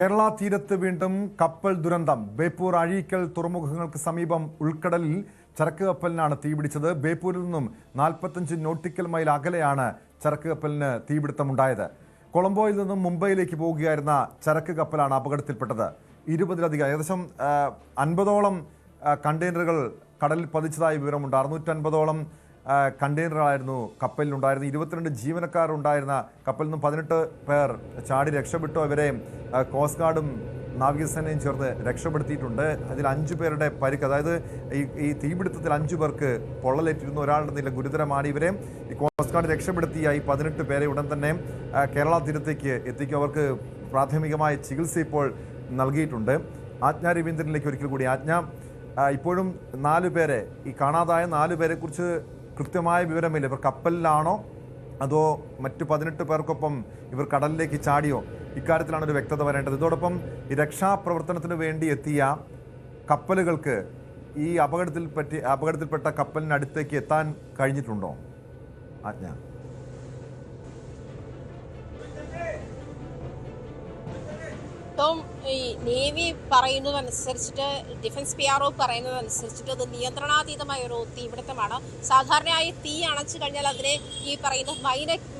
കേരള തീരത്ത് വീണ്ടും കപ്പൽ ദുരന്തം. ബേപ്പൂർ അഴീക്കൽ തുറമുഖങ്ങൾക്ക് സമീപം ഉൾക്കടലിൽ ചരക്ക് കപ്പലിനാണ് തീപിടിച്ചത്. ബേപ്പൂരിൽ നിന്നും 45 നോട്ടിക്കൽ മൈൽ അകലെയാണ് ചരക്ക് കപ്പലിന് തീപിടുത്തമുണ്ടായത്. കൊളംബോയിൽ നിന്നും മുംബൈയിലേക്ക് പോവുകയായിരുന്ന ചരക്ക് കപ്പലാണ് അപകടത്തിൽപ്പെട്ടത്. 20-ലധികം ഏകദേശം 50ഓളം കണ്ടെയ്നറുകൾ കടലിൽ പതിച്ചതായി വിവരമുണ്ട്. 650ഓളം കണ്ടെയ്നറായിരുന്നു കപ്പലിലുണ്ടായിരുന്നത്. 22 ജീവനക്കാരുണ്ടായിരുന്ന കപ്പലിൽ നിന്നും 18 പേർ ചാടി രക്ഷപ്പെട്ടു. ഇവരെ കോസ്റ്റ് ഗാർഡും നാവികസേനയും ചേർന്ന് രക്ഷപ്പെടുത്തിയിട്ടുണ്ട്. അതിൽ 5 പേരുടെ പരിക്ക്, അതായത് ഈ തീപിടുത്തത്തിൽ 5 പേർക്ക് പൊള്ളലേറ്റിരുന്നു. ഒരാളുടെ നില ഗുരുതരമാണ്. ഇവരെ ഈ കോസ്റ്റ് ഗാർഡ് രക്ഷപ്പെടുത്തിയായി 18 പേരെ ഉടൻ തന്നെ കേരള തീരത്തേക്ക് എത്തിക്കും. അവർക്ക് പ്രാഥമികമായ ചികിത്സ ഇപ്പോൾ നൽകിയിട്ടുണ്ട്. ആജ്ഞ രവീന്ദ്രനിലേക്ക് ഒരിക്കൽ കൂടി. ആജ്ഞ, ഇപ്പോഴും 4 പേരെ, ഈ കാണാതായ 4 പേരെ കുറിച്ച് കൃത്യമായ വിവരമില്ല. ഇവർ കപ്പലിലാണോ അതോ മറ്റു 18 പേർക്കൊപ്പം ഇവർ കടലിലേക്ക് ചാടിയോ? ഇക്കാര്യത്തിലാണ് ഒരു വ്യക്തത വരേണ്ടത്. ഇതോടൊപ്പം ഈ രക്ഷാപ്രവർത്തനത്തിന് വേണ്ടി എത്തിയ കപ്പലുകൾക്ക് ഈ അപകടത്തിൽപ്പെട്ട കപ്പലിനടുത്തേക്ക് എത്താൻ കഴിഞ്ഞിട്ടുണ്ടോ ആജ്ഞ? ഈ നേവി പറയുന്നതനുസരിച്ചിട്ട്, ഡിഫൻസ് PRO പറയുന്നതനുസരിച്ചിട്ട് അത് നിയന്ത്രണാതീതമായ ഒരു തീപിടുത്തമാണ്. സാധാരണയായി തീ അണച്ചു കഴിഞ്ഞാൽ അതിനെ ഈ പറയുന്ന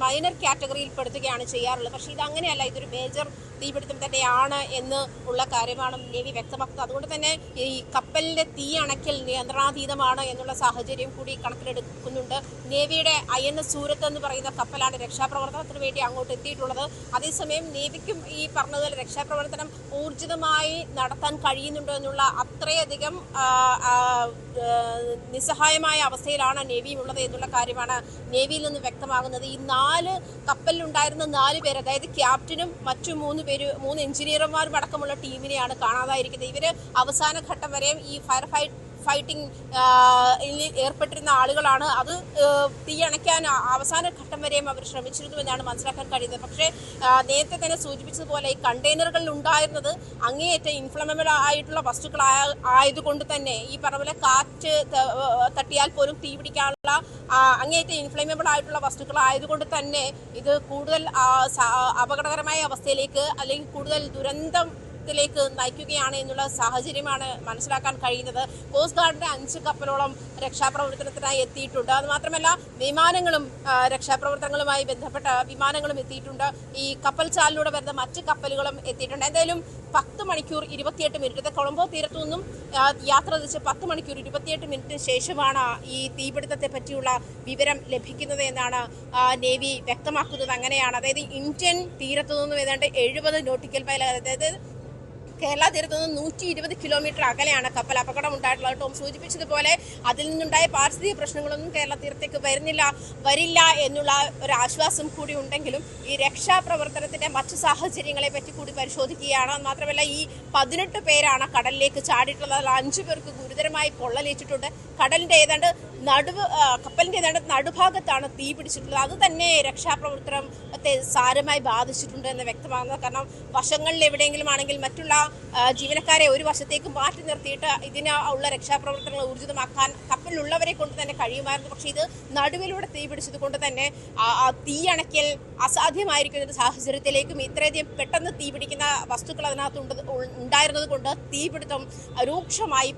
മൈനർ കാറ്റഗറിയിൽ പെടുത്തുകയാണ് ചെയ്യാറുള്ളത്. പക്ഷേ ഇതങ്ങനെയല്ല, ഇതൊരു മേജർ തീപിടുത്തം തന്നെയാണ് എന്ന് ഉള്ള കാര്യമാണ് നേവി വ്യക്തമാക്കുന്നത്. അതുകൊണ്ട് തന്നെ ഈ കപ്പലിന്റെ തീ അണയ്ക്കൽ നിയന്ത്രണാതീതമാണ് എന്നുള്ള സാഹചര്യം കൂടി കണക്കിലെടുക്കുന്നുണ്ട്. നേവിയുടെ INS സൂരത്ത് എന്ന് പറയുന്ന കപ്പലാണ് രക്ഷാപ്രവർത്തനത്തിന് വേണ്ടി അങ്ങോട്ട് എത്തിയിട്ടുള്ളത്. അതേസമയം നേവിക്കും ഈ പറഞ്ഞതുപോലെ രക്ഷാപ്രവർത്തനം ഊർജിതമായി നടത്താൻ കഴിയുന്നുണ്ടോ എന്നുള്ള അത്രയധികം നിസ്സഹായമായ അവസ്ഥയിലാണ് നേവിയും ഉള്ളത് എന്നുള്ള കാര്യമാണ് നേവിയിൽ നിന്ന് വ്യക്തമാകുന്നത്. ഈ 4 കപ്പലിലുണ്ടായിരുന്ന 4 പേര്, അതായത് ക്യാപ്റ്റനും മറ്റു 3 എഞ്ചിനീയർമാരും അടക്കമുള്ള ടീമിനെയാണ് കാണാതായിരിക്കുന്നത്. ഇവര് അവസാന ഘട്ടം വരെയും ഈ ഫൈറ്റിംഗ് ഏർപ്പെട്ടിരുന്ന ആളുകളാണ്. അത് തീയണയ്ക്കാൻ അവസാന ഘട്ടം വരെയും അവർ ശ്രമിച്ചിരുന്നു എന്നാണ് മനസ്സിലാക്കാൻ കഴിയുന്നത്. പക്ഷേ നേരത്തെ തന്നെ സൂചിപ്പിച്ചതുപോലെ ഈ കണ്ടെയ്നറുകളിൽ ഉണ്ടായിരുന്നത് അങ്ങേയറ്റം ഇൻഫ്ലമബിൾ ആയിട്ടുള്ള വസ്തുക്കൾ ആയതുകൊണ്ട് തന്നെ ഈ പറഞ്ഞ പോലെ കാറ്റ് തട്ടിയാൽ പോലും തീ പിടിക്കാനുള്ള അങ്ങേയറ്റം ഇൻഫ്ലമബിൾ ആയിട്ടുള്ള വസ്തുക്കൾ ആയതുകൊണ്ട് തന്നെ ഇത് കൂടുതൽ അപകടകരമായ അവസ്ഥയിലേക്ക് അല്ലെങ്കിൽ കൂടുതൽ ലേക്ക് നയിക്കുകയാണ് എന്നുള്ള സാഹചര്യമാണ് മനസ്സിലാക്കാൻ കഴിയുന്നത്. കോസ്റ്റ് ഗാർഡിന്റെ 5 കപ്പലോളം രക്ഷാപ്രവർത്തനത്തിനായി എത്തിയിട്ടുണ്ട്. അത് മാത്രമല്ല വിമാനങ്ങളും രക്ഷാപ്രവർത്തനങ്ങളുമായി ബന്ധപ്പെട്ട വിമാനങ്ങളും എത്തിയിട്ടുണ്ട്. ഈ കപ്പൽ ചാലിലൂടെ വരുന്ന മറ്റ് കപ്പലുകളും എത്തിയിട്ടുണ്ട്. എന്തായാലും 10 മണിക്കൂർ 28 മിനിറ്റ് കൊളംബോ തീരത്തു നിന്നും യാത്ര തിരിച്ച് 10 മണിക്കൂർ 28 മിനിറ്റിന് ശേഷമാണ് ഈ തീപിടുത്തത്തെ പറ്റിയുള്ള വിവരം ലഭിക്കുന്നത് എന്നാണ് നേവി വ്യക്തമാക്കുന്നത്. അങ്ങനെയാണ്, അതായത് ഇന്ത്യൻ തീരത്തു നിന്നും ഏതാണ്ട് 70 നോട്ടിക്കൽ മൈൽ, അതായത് കേരള തീരത്തു നിന്ന് 120 കിലോമീറ്റർ അകലെയാണ് കപ്പൽ അപകടം ഉണ്ടായിട്ടുള്ളത്. ടോം സൂചിപ്പിച്ചതുപോലെ അതിൽ നിന്നുണ്ടായ പാരിസ്ഥിതിക പ്രശ്നങ്ങളൊന്നും കേരള തീരത്തേക്ക് വരില്ല എന്നുള്ള ഒരു ആശ്വാസം കൂടി ഉണ്ടെങ്കിലും ഈ രക്ഷാപ്രവർത്തനത്തിന്റെ മറ്റു സാഹചര്യങ്ങളെ പറ്റി കൂടി പരിശോധിക്കുകയാണ്. മാത്രമല്ല ഈ 18 പേരാണ് കടലിലേക്ക് ചാടിയിട്ടുള്ളത്. 5 പേർക്ക് ഗുരുതരമായി പൊള്ളലേറ്റിട്ടുണ്ട്. കപ്പലിന്റെ ഏതാണ്ട് നടുഭാഗത്താണ് തീ പിടിച്ചിട്ടുള്ളത്. അത് തന്നെ രക്ഷാപ്രവർത്തനത്തെ സാരമായി ബാധിച്ചിട്ടുണ്ട് എന്ന് വ്യക്തമാകുന്നത്. കാരണം വശങ്ങളിൽ എവിടെയെങ്കിലും ആണെങ്കിൽ മറ്റുള്ള ജീവനക്കാരെ ഒരു വശത്തേക്ക് മാറ്റി നിർത്തിയിട്ട് ഇതിന് ഉള്ള രക്ഷാപ്രവർത്തനങ്ങൾ ഊർജിതമാക്കാൻ കപ്പലിലുള്ളവരെ കൊണ്ട് തന്നെ കഴിയുമായിരുന്നു. പക്ഷേ ഇത് നടുവിലൂടെ തീ പിടിച്ചത് കൊണ്ട് തന്നെ തീ അണയ്ക്കൽ അസാധ്യമായിരിക്കുന്ന ഒരു സാഹചര്യത്തിലേക്കും ഇത്രയധികം പെട്ടെന്ന് തീ പിടിക്കുന്ന വസ്തുക്കൾ അതിനകത്ത് ഉണ്ടായിരുന്നത് കൊണ്ട് തീപിടുത്തം രൂക്ഷമായി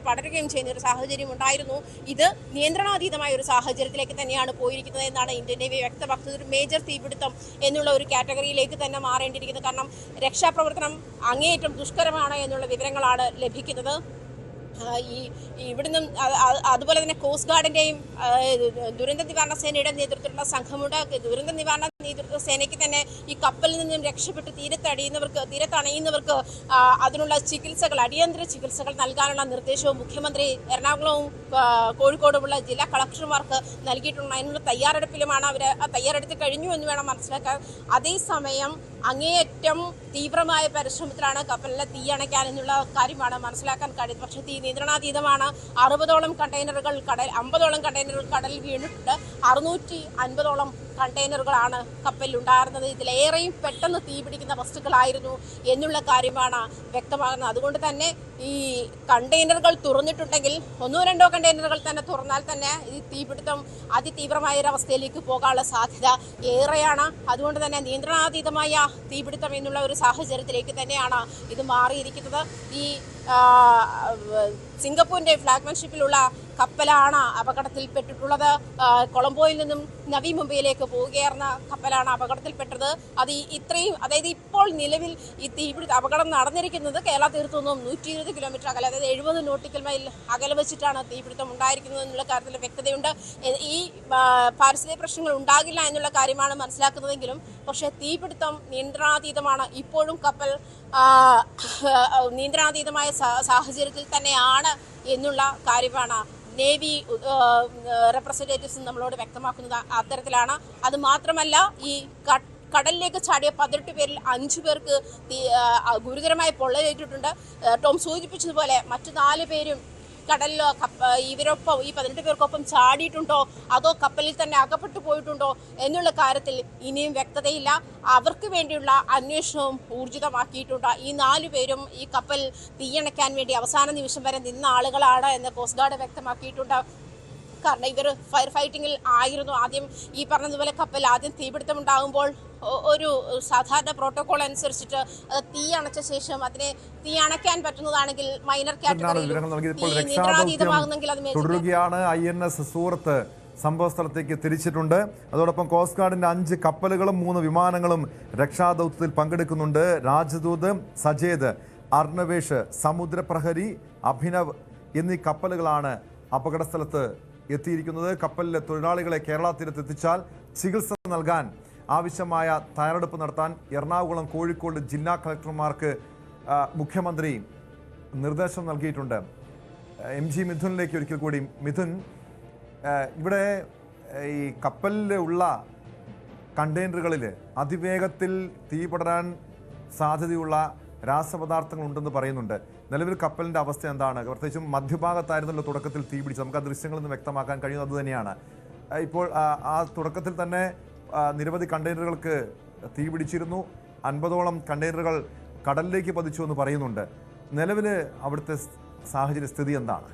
പടരുകയും ചെയ്യുന്ന ഒരു സാഹചര്യം ഉണ്ടായിരുന്നു. ഇത് നിയന്ത്രണാതീതമായ ഒരു സാഹചര്യത്തിലേക്ക് തന്നെയാണ് പോയിരിക്കുന്നത് എന്നാണ് ഇന്ത്യൻ നേവി വ്യക്തമാക്കുന്നത്. ഒരു മേജർ തീപിടുത്തം എന്നുള്ള ഒരു കാറ്റഗറിയിലേക്ക് തന്നെ മാറേണ്ടിയിരിക്കുന്നത്. കാരണം രക്ഷാപ്രവർത്തനം അങ്ങേയറ്റം ദുഷ്കരമാണ് എന്നുള്ള വിവരങ്ങളാണ് ലഭിക്കുന്നത്. ഇവിടുന്ന് അതുപോലെ തന്നെ കോസ്റ്റ് ഗാർഡിന്റെയും ദുരന്ത നിവാരണ സേനയുടെ നേതൃത്വത്തിലുള്ള സംഘമുണ്ട്. ദുരന്ത നിവാരണ നേതൃത്വ സേനയ്ക്ക് തന്നെ ഈ കപ്പലിൽ നിന്നും രക്ഷപ്പെട്ട് തീരത്തണയുന്നവർക്ക് അതിനുള്ള ചികിത്സകൾ, അടിയന്തര ചികിത്സകൾ നൽകാനുള്ള നിർദ്ദേശവും മുഖ്യമന്ത്രി എറണാകുളവും കോഴിക്കോടുമുള്ള ജില്ലാ കളക്ടർമാർക്ക് നൽകിയിട്ടുണ്ട്. അതിനുള്ള തയ്യാറെടുപ്പിലുമാണ് അവർ. തയ്യാറെടുത്ത് കഴിഞ്ഞു എന്ന് വേണം മനസ്സിലാക്കാൻ. അതേസമയം അങ്ങേയറ്റം തീവ്രമായ പരിശ്രമത്തിലാണ് കപ്പലിലെ തീ അണയ്ക്കാൻ എന്നുള്ള കാര്യമാണ് മനസ്സിലാക്കാൻ കഴിയുന്നത്. പക്ഷേ തീ നിയന്ത്രണാതീതമാണ്. 50ഓളം കണ്ടെയ്നറുകൾ 50ഓളം കണ്ടെയ്നറുകൾ കടലിൽ വീണിട്ടുണ്ട്. 650ഓളം കണ്ടെയ്നറുകളാണ് കപ്പലിലുണ്ടായിരുന്നത്. ഇതിലേറെയും പെട്ടെന്ന് തീപിടിക്കുന്ന വസ്തുക്കളായിരുന്നു എന്നുള്ള കാര്യമാണ് വ്യക്തമാകുന്നത്. അതുകൊണ്ട് തന്നെ ഈ കണ്ടെയ്നറുകൾ തുറന്നിട്ടുണ്ടെങ്കിൽ 1-2 കണ്ടെയ്നറുകൾ തന്നെ തുറന്നാൽ തന്നെ ഈ തീപിടുത്തം അതിതീവ്രമായ ഒരു അവസ്ഥയിലേക്ക് പോകാനുള്ള സാധ്യത ഏറെയാണ്. അതുകൊണ്ട് തന്നെ നിയന്ത്രണാതീതമായ തീപിടുത്തം എന്നുള്ള ഒരു സാഹചര്യത്തിലേക്ക് തന്നെയാണ് ഇത് മാറിയിരിക്കുന്നത്. ഈ സിംഗപ്പൂരിന്റെ ഫ്ലാഗ്മാൻഷിപ്പിലുള്ള കപ്പലാണ് അപകടത്തിൽപ്പെട്ടിട്ടുള്ളത്. കൊളംബോയിൽ നിന്നും നവി മുംബൈയിലേക്ക് പോവുകയായിരുന്ന കപ്പലാണ് അപകടത്തിൽപ്പെട്ടത്. അത് ഇത്രയും, അതായത് ഇപ്പോൾ നിലവിൽ ഈ തീപിടുത്ത അപകടം നടന്നിരിക്കുന്നത് കേരള തീരത്തു നിന്നും 120 കിലോമീറ്റർ അകലെ, അതായത് 70 നോട്ടിക്കൽ മൈൽ അകലെ വെച്ചിട്ടാണ് തീപിടുത്തം ഉണ്ടായിരിക്കുന്നത് എന്നുള്ള കാര്യത്തിൽ വ്യക്തതയുണ്ട്. ഈ പാരിസ്ഥിതിക പ്രശ്നങ്ങൾ ഉണ്ടാകില്ല എന്നുള്ള കാര്യമാണ് മനസ്സിലാക്കുന്നതെങ്കിലും പക്ഷേ തീപിടുത്തം നിയന്ത്രണാതീതമാണ്. ഇപ്പോഴും കപ്പൽ നിയന്ത്രണാതീതമായ സാഹചര്യത്തിൽ തന്നെയാണ് എന്നുള്ള കാര്യമാണ് നേവി റെപ്രസെന്റേറ്റീവ്സ് നമ്മളോട് വ്യക്തമാക്കുന്നത്. അത്തരത്തിലാണ്. അത് മാത്രമല്ല, ഈ കടലിലേക്ക് ചാടിയ 18 പേരിൽ 5 പേർക്ക് ഗുരുതരമായ പൊള്ളലേറ്റിട്ടുണ്ട്. ടോം സൂചിപ്പിച്ചതുപോലെ മറ്റു 4 പേരും കടലിലോ ഇവരൊപ്പം ഈ 18 പേർക്കൊപ്പം ചാടിയിട്ടുണ്ടോ അതോ കപ്പലിൽ തന്നെ അകപ്പെട്ടു പോയിട്ടുണ്ടോ എന്നുള്ള കാര്യത്തിൽ ഇനിയും വ്യക്തതയില്ല. അവർക്ക് വേണ്ടിയുള്ള അന്വേഷണവും ഊർജിതമാക്കിയിട്ടുണ്ട്. ഈ 4 പേരും ഈ കപ്പൽ തീയണയ്ക്കാൻ വേണ്ടി അവസാന നിമിഷം വരെ നിന്ന ആളുകളാണ് എന്ന് കോസ്റ്റ് ഗാർഡ് വ്യക്തമാക്കിയിട്ടുണ്ട്. കാരണം ഇവർ ഫയർ ഫൈറ്റിങ്ങിൽ ആയിരുന്നു. ആദ്യം ഈ പറഞ്ഞതുപോലെ കപ്പൽ ആദ്യം തീപിടുത്തം ഉണ്ടാകുമ്പോൾ ഒരു സാധാരണ പ്രോട്ടോകോൾ അനുസരിച്ചിട്ട് തീ അണച്ച ശേഷം അതിനെ തീ അണയ്ക്കാൻ പറ്റുന്നതാണെങ്കിൽ മൈനർ കാറ്റഗറിയിലാകുന്നെങ്കിൽ അത് തുടരുകയാണ്. INS സൂറത്ത് സംഭവ സ്ഥലത്തേക്ക് തിരിച്ചിട്ടുണ്ട്. അതോടൊപ്പം കോസ്റ്റ് ഗാർഡിന്റെ 5 കപ്പലുകളും 3 വിമാനങ്ങളും രക്ഷാദൗത്യത്തിൽ പങ്കെടുക്കുന്നുണ്ട്. രാജദൂത്, സജേദ്, അർണവേഷ്, സമുദ്രപ്രഹരി, അഭിനവ് എന്നീ കപ്പലുകളാണ് അപകട സ്ഥലത്ത് എത്തിയിരിക്കുന്നത്. കപ്പലിലെ തൊഴിലാളികളെ കേരള തീരത്ത് എത്തിച്ചാൽ ചികിത്സ നൽകാൻ ആവശ്യമായ തയ്യാറെടുപ്പ് നടത്താൻ എറണാകുളം, കോഴിക്കോട് ജില്ലാ കളക്ടർമാർക്ക് മുഖ്യമന്ത്രി നിർദ്ദേശം നൽകിയിട്ടുണ്ട്. MG മിഥുനിലേക്ക് ഒരിക്കൽ കൂടി. മിഥുൻ, ഇവിടെ ഈ കപ്പലിൽ ഉള്ള കണ്ടെയ്നറുകളിൽ അതിവേഗത്തിൽ തീപടരാൻ സാധ്യതയുള്ള രാസപദാർത്ഥങ്ങൾ ഉണ്ടെന്ന് പറയുന്നുണ്ട്. നിലവിൽ കപ്പലിൻ്റെ അവസ്ഥ എന്താണ്? പ്രത്യേകിച്ചും മധ്യഭാഗത്തായിരുന്നല്ലോ തുടക്കത്തിൽ തീപിടിച്ചത്. നമുക്ക് ആ ദൃശ്യങ്ങളിൽ നിന്ന് വ്യക്തമാക്കാൻ കഴിയുന്നത് അതുതന്നെയാണ്. ഇപ്പോൾ ആ തുടക്കത്തിൽ തന്നെ നിരവധി കണ്ടെയ്നറുകൾക്ക് തീപിടിച്ചിരുന്നു. 50ഓളം കണ്ടെയ്നറുകൾ കടലിലേക്ക് പതിച്ചു എന്ന് പറയുന്നുണ്ട്. നിലവിൽ അവിടുത്തെ സാഹചര്യ സ്ഥിതി എന്താണ്?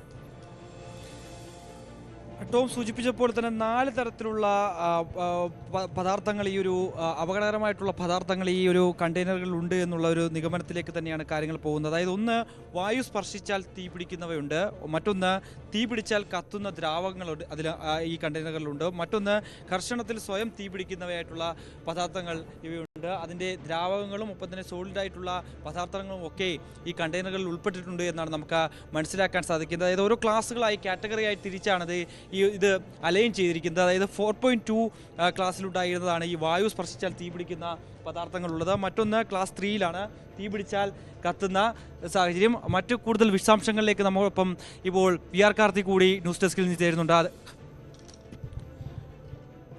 ടോം സൂചിപ്പിച്ചപ്പോൾ തന്നെ 4 തരത്തിലുള്ള പദാർത്ഥങ്ങൾ, ഈ ഒരു അപകടകരമായിട്ടുള്ള പദാർത്ഥങ്ങൾ ഈ ഒരു കണ്ടെയ്നറുകളിൽ ഉണ്ട് എന്നുള്ള ഒരു നിഗമനത്തിലേക്ക് തന്നെയാണ് കാര്യങ്ങൾ പോകുന്നത്. അതായത് ഒന്ന്, വായു സ്പർശിച്ചാൽ തീ പിടിക്കുന്നവയുണ്ട്. മറ്റൊന്ന്, തീ പിടിച്ചാൽ കത്തുന്ന ദ്രാവകങ്ങളുണ്ട് അതിൽ ഈ കണ്ടെയ്നറുകളിലുണ്ട്. മറ്റൊന്ന്, ഘർഷണത്തിൽ സ്വയം തീ പിടിക്കുന്നവയായിട്ടുള്ള പദാർത്ഥങ്ങൾ ഇവയുണ്ട്. അതിൻ്റെ ദ്രാവകങ്ങളും ഒപ്പം തന്നെ സോളിഡായിട്ടുള്ള പദാർത്ഥങ്ങളും ഒക്കെ ഈ കണ്ടെയ്നറുകളിൽ ഉൾപ്പെട്ടിട്ടുണ്ട് എന്നാണ് നമുക്ക് മനസ്സിലാക്കാൻ സാധിക്കുന്നത്. അതായത് ഓരോ ക്ലാസ്സുകളായി, കാറ്റഗറിയായി തിരിച്ചാണത് ഇത് അലൈൻ ചെയ്തിരിക്കുന്നത്. അതായത് 4.2 ക്ലാസ്സിലുണ്ടായിരുന്നതാണ് ഈ വായു സ്പർശിച്ചാൽ തീ പിടിക്കുന്ന പദാർത്ഥങ്ങളുള്ളത്. മറ്റൊന്ന് ക്ലാസ് 3യിലാണ് തീ പിടിച്ചാൽ കത്തുന്ന സാഹചര്യം. മറ്റു കൂടുതൽ വിശദാംശങ്ങളിലേക്ക് നമ്മോടൊപ്പം ഇപ്പോൾ PR കാർത്തിക് കൂടി ന്യൂസ് ഡെസ്കിൽ നിന്ന് ചേരുന്നുണ്ട്.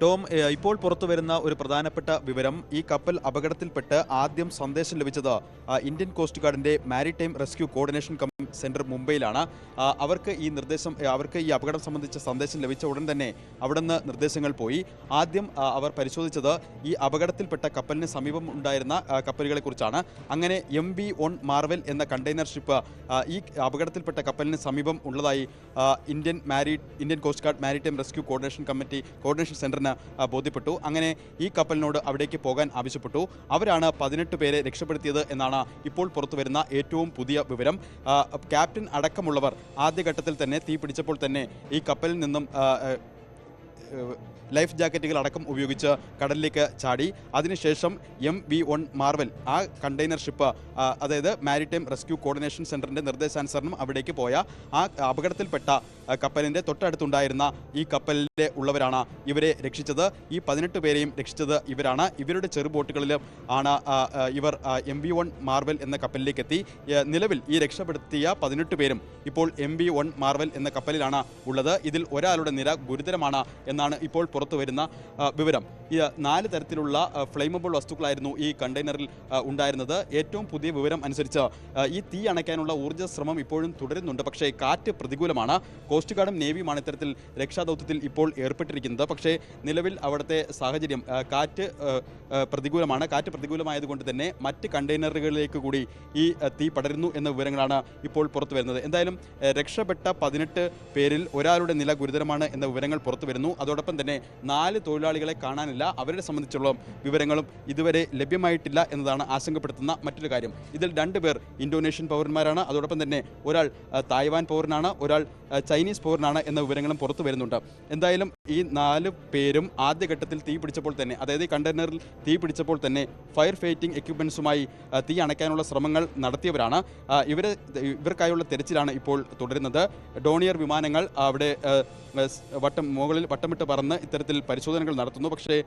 ടോം, ഇപ്പോൾ പുറത്തു വരുന്ന ഒരു പ്രധാനപ്പെട്ട വിവരം, ഈ കപ്പൽ അപകടത്തിൽപ്പെട്ട് ആദ്യം സന്ദേശം ലഭിച്ചത് ഇന്ത്യൻ കോസ്റ്റ് ഗാർഡിന്റെ മാരിടൈം റെസ്ക്യൂ കോർഡിനേഷൻ സെന്റർ മുംബൈയിലാണ്. അവർക്ക് ഈ അപകടം സംബന്ധിച്ച സന്ദേശം ലഭിച്ച ഉടൻ തന്നെ അവിടെ നിന്ന് നിർദ്ദേശങ്ങൾ പോയി. ആദ്യം അവർ പരിശോധിച്ചത് ഈ അപകടത്തിൽപ്പെട്ട കപ്പലിന് സമീപം ഉണ്ടായിരുന്ന കപ്പലുകളെ കുറിച്ചാണ്. അങ്ങനെ MV1 മാർവൽ എന്ന കണ്ടെയ്നർ ഷിപ്പ് ഈ അപകടത്തിൽപ്പെട്ട കപ്പലിന് സമീപം ഉള്ളതായി Indian coast guard maritime rescue coordination സെന്ററിന് ബോധ്യപ്പെട്ടു. അങ്ങനെ ഈ കപ്പലിനോട് അവിടേക്ക് പോകാൻ ആവശ്യപ്പെട്ടു. അവരാണ് 18 പേരെ രക്ഷപ്പെടുത്തിയത് എന്നാണ് ഇപ്പോൾ പുറത്തു വരുന്ന ഏറ്റവും പുതിയ വിവരം. ക്യാപ്റ്റൻ അടക്കമുള്ളവർ ആദ്യഘട്ടത്തിൽ തന്നെ തീ പിടിച്ചപ്പോൾ തന്നെ ഈ കപ്പലിൽ നിന്നും ലൈഫ് ജാക്കറ്റുകൾ അടക്കം ഉപയോഗിച്ച് കടലിലേക്ക് ചാടി. അതിനുശേഷം MV1 മാർവൽ ആ കണ്ടെയ്നർ ഷിപ്പ്, അതായത് മാരിടൈം റെസ്ക്യൂ കോർഡിനേഷൻ സെന്ററിന്റെ നിർദ്ദേശാനുസരണം അവിടേക്ക് പോയ ആ അപകടത്തിൽപ്പെട്ട കപ്പലിന്റെ തൊട്ടടുത്തുണ്ടായിരുന്ന ഈ കപ്പലിലെ ഉള്ളവരാണ് ഇവരെ രക്ഷിച്ചത്. ഈ 18 പേരെയും രക്ഷിച്ചത് ഇവരാണ്. ഇവരുടെ ചെറുബോട്ടുകളിൽ ആണ് ഇവർ MV1 മാർവൽ എന്ന കപ്പലിലേക്ക് എത്തി. നിലവിൽ ഈ രക്ഷപ്പെടുത്തിയ 18 പേരും ഇപ്പോൾ MV1 മാർവൽ എന്ന കപ്പലിലാണ് ഉള്ളത്. ഇതിൽ ഒരാളുടെ നില ഗുരുതരമാണ് എന്നാണ് ഇപ്പോൾ പുറത്തു വരുന്ന വിവരം. 4 തരത്തിലുള്ള ഫ്ലെയിമബിൾ വസ്തുക്കളായിരുന്നു ഈ കണ്ടെയ്നറിൽ ഉണ്ടായിരുന്നത്. ഏറ്റവും പുതിയ വിവരം അനുസരിച്ച് ഈ തീ അണയ്ക്കാനുള്ള ഊർജ്ജ ശ്രമം ഇപ്പോഴും തുടരുന്നുണ്ട്. പക്ഷേ കാറ്റ് പ്രതികൂലമാണ്. കോസ്റ്റ് ഗാർഡും നേവിയുമാണ് ഇത്തരത്തിൽ രക്ഷാദൗത്യത്തിൽ ഇപ്പോൾ ഏർപ്പെട്ടിരിക്കുന്നത്. പക്ഷേ നിലവിൽ അവിടുത്തെ സാഹചര്യം കാറ്റ് പ്രതികൂലമാണ്. കാറ്റ് പ്രതികൂലമായതുകൊണ്ട് തന്നെ മറ്റ് കണ്ടെയ്നറുകളിലേക്ക് കൂടി ഈ തീ പടരുന്നു എന്ന വിവരങ്ങളാണ് ഇപ്പോൾ പുറത്തു വരുന്നത്. എന്തായാലും രക്ഷപ്പെട്ട 18 പേരിൽ ഒരാളുടെ നില ഗുരുതരമാണ് എന്ന വിവരങ്ങൾ പുറത്തു വരുന്നു. അതോടൊപ്പം തന്നെ 4 തൊഴിലാളികളെ കാണാനില്ല. അവരെ സംബന്ധിച്ചുള്ള വിവരങ്ങളും ഇതുവരെ ലഭ്യമായിട്ടില്ല എന്നതാണ് ആശങ്കപ്പെടുത്തുന്ന മറ്റൊരു കാര്യം. ഇതിൽ 2 പേർ ഇന്തോനേഷ്യൻ പൗരന്മാരാണ്. അതോടൊപ്പം തന്നെ ഒരാൾ തായ്വാൻ പൗരനാണ്, ഒരാൾ ചൈനീസ് പൗരനാണ് എന്ന വിവരങ്ങളും പുറത്തു വരുന്നുണ്ട്. എന്തായാലും ഈ 4 പേരും ആദ്യഘട്ടത്തിൽ തീ പിടിച്ചപ്പോൾ തന്നെ, അതായത് ഈ കണ്ടെയ്നറിൽ തീ പിടിച്ചപ്പോൾ തന്നെ ഫയർ ഫൈറ്റിംഗ് എക്യുപ്മെന്റ്സുമായി തീ അണയ്ക്കാനുള്ള ശ്രമങ്ങൾ നടത്തിയവരാണ്. ഇവർക്കായുള്ള തെരച്ചിലാണ് ഇപ്പോൾ തുടരുന്നത്. ഡോണിയർ വിമാനങ്ങൾ അവിടെ മുകളിൽ വട്ടമിട്ട് പറന്ന് ഇത്തരത്തിൽ പരിശോധനകൾ നടത്തുന്നു. പക്ഷേ